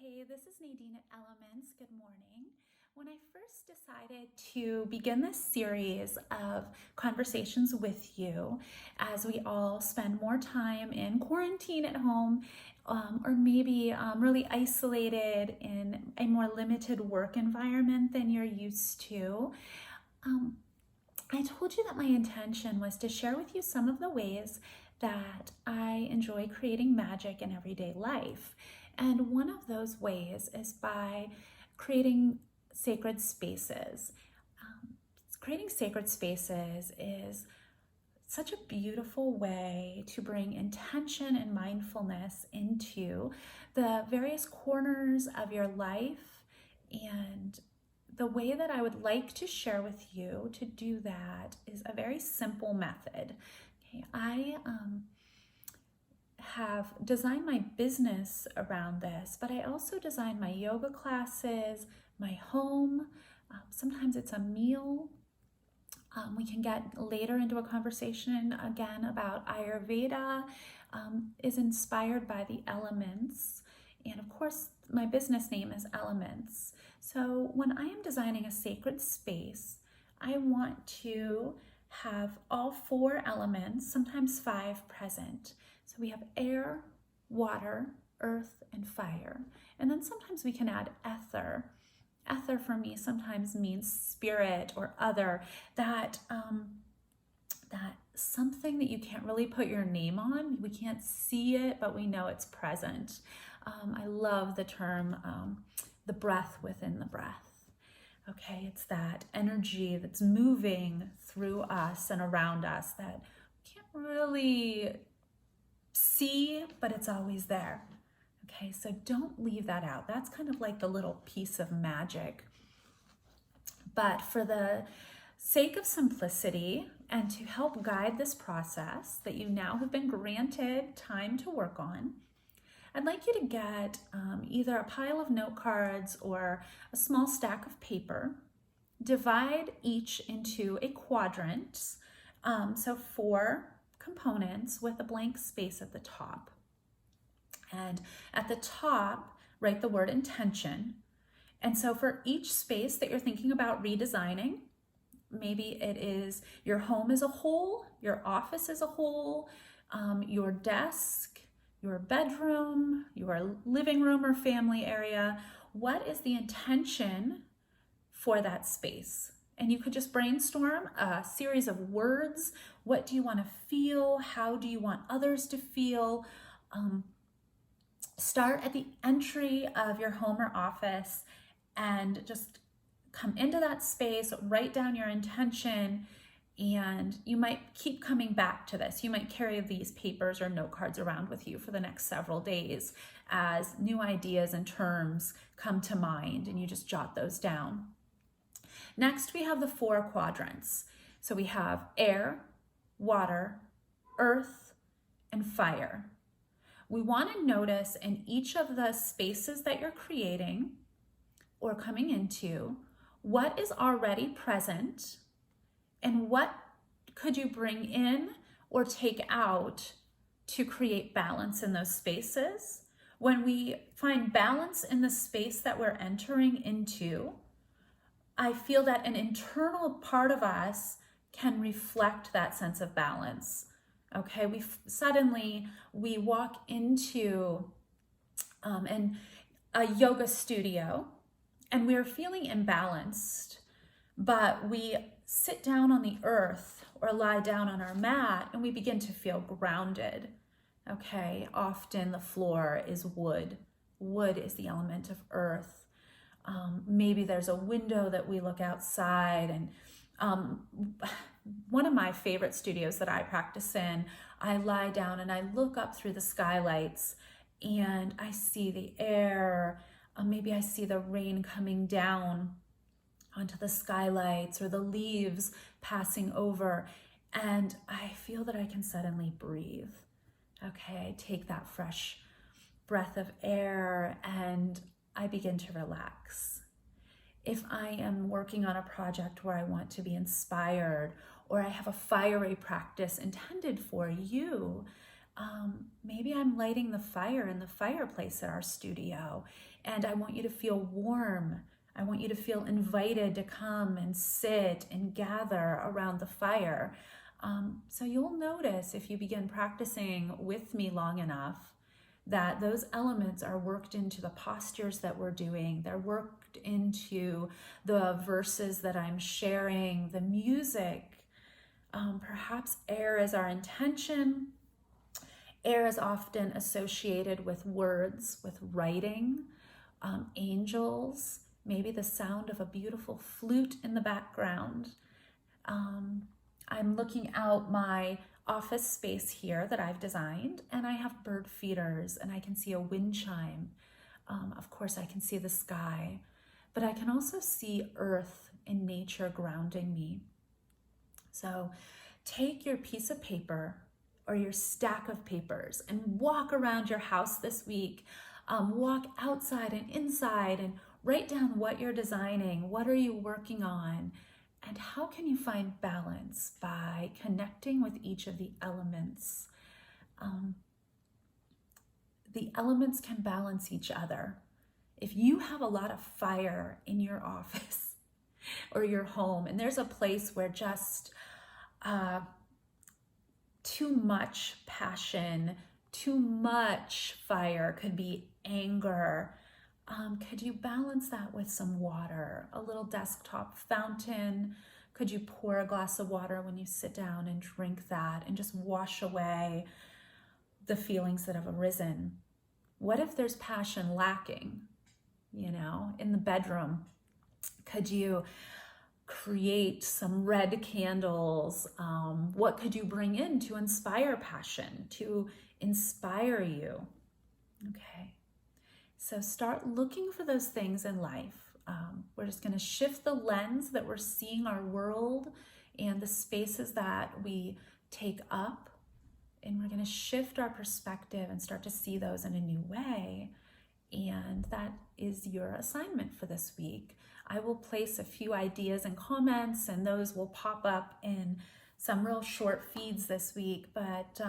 Hey, this is Nadine at Elements. Good morning. When I first decided to begin this series of conversations with you as we all spend more time in quarantine at home, or maybe really isolated in a more limited work environment than you're used to, I told you that my intention was to share with you some of the ways that I enjoy creating magic in everyday life. And one of those ways is by creating sacred spaces. Creating sacred spaces is such a beautiful way to bring intention and mindfulness into the various corners of your life. And the way that I would like to share with you to do that is a very simple method. Okay, I have designed my business around this, but I also design my yoga classes, my home. Sometimes it's a meal. We can get later into a conversation again about Ayurveda, is inspired by the elements. And of course, my business name is Elements. So when I am designing a sacred space, I want to have all 4 elements, sometimes 5, present. So we have air, water, earth, and fire. And then sometimes we can add ether. Ether for me sometimes means spirit or other, that something that you can't really put your name on. We can't see it, but we know it's present. I love the term, the breath within the breath. Okay, it's that energy that's moving through us and around us that we can't really see, but it's always there. Okay, so don't leave that out. That's kind of like the little piece of magic. But for the sake of simplicity and to help guide this process that you now have been granted time to work on, I'd like you to get either a pile of note cards or a small stack of paper. Divide each into a quadrant, so 4 components with a blank space at the top. And at the top, write the word intention. And so for each space that you're thinking about redesigning, maybe it is your home as a whole, your office as a whole, your desk, your bedroom, your living room or family area. What is the intention for that space? And you could just brainstorm a series of words. What do you want to feel? How do you want others to feel? Start at the entry of your home or office and just come into that space, write down your intention, and you might keep coming back to this. You might carry these papers or note cards around with you for the next several days as new ideas and terms come to mind, and you just jot those down. Next, we have the 4 quadrants. So we have air, water, earth, and fire. We want to notice in each of the spaces that you're creating or coming into, what is already present and what could you bring in or take out to create balance in those spaces. When we find balance in the space that we're entering into, I feel that an internal part of us can reflect that sense of balance. Okay, we walk into a yoga studio and we're feeling imbalanced, but we sit down on the earth or lie down on our mat and we begin to feel grounded. Okay, often the floor is wood. Wood is the element of earth. Maybe there's a window that we look outside, and one of my favorite studios that I practice in, I lie down and I look up through the skylights and I see the air. Maybe I see the rain coming down onto the skylights or the leaves passing over, and I feel that I can suddenly breathe. Okay, I take that fresh breath of air and I begin to relax. If I am working on a project where I want to be inspired, or I have a fiery practice intended for you, maybe I'm lighting the fire in the fireplace at our studio, And I want you to feel warm. I want you to feel invited to come and sit and gather around the fire. So you'll notice if you begin practicing with me long enough that those elements are worked into the postures that we're doing. They're worked into the verses that I'm sharing, the music. Perhaps air is our intention. Air is often associated with words, with writing, angels, maybe the sound of a beautiful flute in the background. I'm looking out my office space here that I've designed, and I have bird feeders, and I can see a wind chime. Of course, I can see the sky, but I can also see earth and nature grounding me. So take your piece of paper or your stack of papers and walk around your house this week. Walk outside and inside and write down what you're designing, what are you working on, and how can you find balance by connecting with each of the elements. The elements can balance each other. If you have a lot of fire in your office or your home, and there's a place where just too much passion, too much fire, could be anger, could you balance that with some water, a little desktop fountain? Could you pour a glass of water when you sit down and drink that and just wash away the feelings that have arisen? What if there's passion lacking, in the bedroom? Could you create some red candles? What could you bring in to inspire passion, to inspire you? Okay. So start looking for those things in life. We're just going to shift the lens that we're seeing our world and the spaces that we take up, and we're going to shift our perspective and start to see those in a new way. And that is your assignment for this week. I will place a few ideas and comments, and those will pop up in some real short feeds this week, but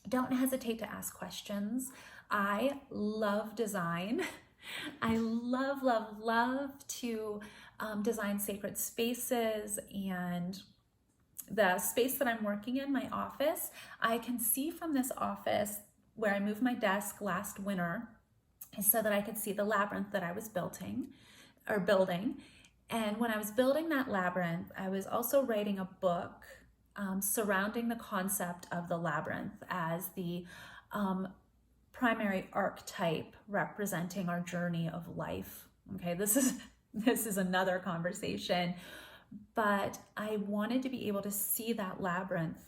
don't hesitate to ask questions. I love design. I love to design sacred spaces, and the space that I'm working in, my office, I can see from this office where I moved my desk last winter so that I could see the labyrinth that I was building. And when I was building that labyrinth, I was also writing a book surrounding the concept of the labyrinth as the primary archetype representing our journey of life. Okay, this is another conversation, but I wanted to be able to see that labyrinth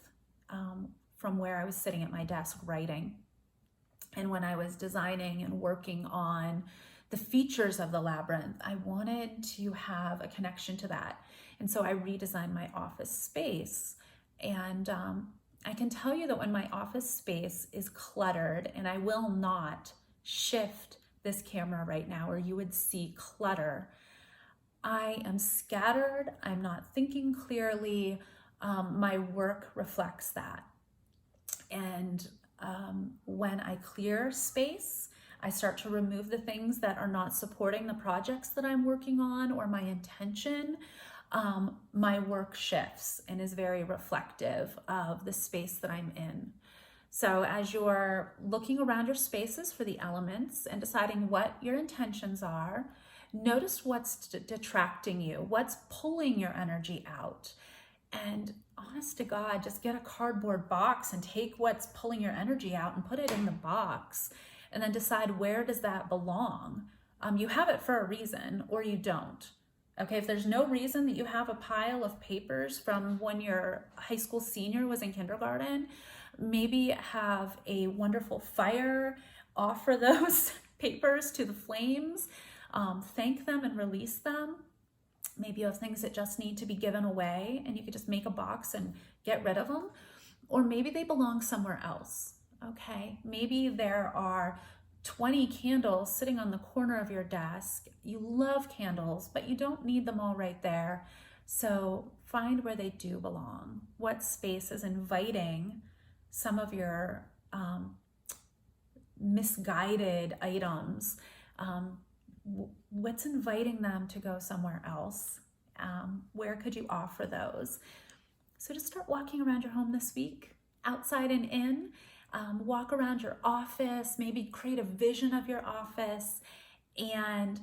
from where I was sitting at my desk writing. And when I was designing and working on the features of the labyrinth, I wanted to have a connection to that. And so I redesigned my office space. And I can tell you that when my office space is cluttered, and I will not shift this camera right now or you would see clutter, I am scattered, I'm not thinking clearly, my work reflects that. And when I clear space, I start to remove the things that are not supporting the projects that I'm working on or my intention. My work shifts and is very reflective of the space that I'm in. So as you're looking around your spaces for the elements and deciding what your intentions are, notice what's detracting you, what's pulling your energy out. And honest to God, just get a cardboard box and take what's pulling your energy out and put it in the box, and then decide where does that belong. You have it for a reason, or you don't. Okay, if there's no reason that you have a pile of papers from when your high school senior was in kindergarten, maybe have a wonderful fire, offer those papers to the flames, thank them and release them. Maybe you have things that just need to be given away and you could just make a box and get rid of them. Or maybe they belong somewhere else, okay? Maybe there are 20 candles sitting on the corner of your desk. You love candles, but you don't need them all right there. So find where they do belong. What space is inviting some of your misguided items What's inviting them to go somewhere else? Where could you offer those? So just start walking around your home this week, outside and in. Walk around your office, maybe create a vision of your office, and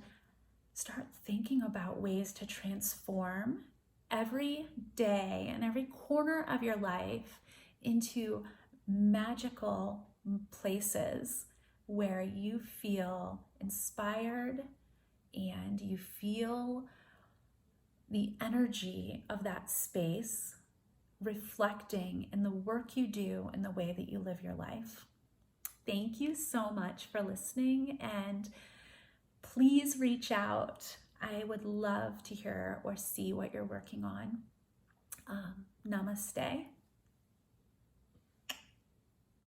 start thinking about ways to transform every day and every corner of your life into magical places where you feel inspired and you feel the energy of that space reflecting in the work you do and the way that you live your life. Thank you so much for listening, and please reach out. I would love to hear or see what you're working on. Namaste.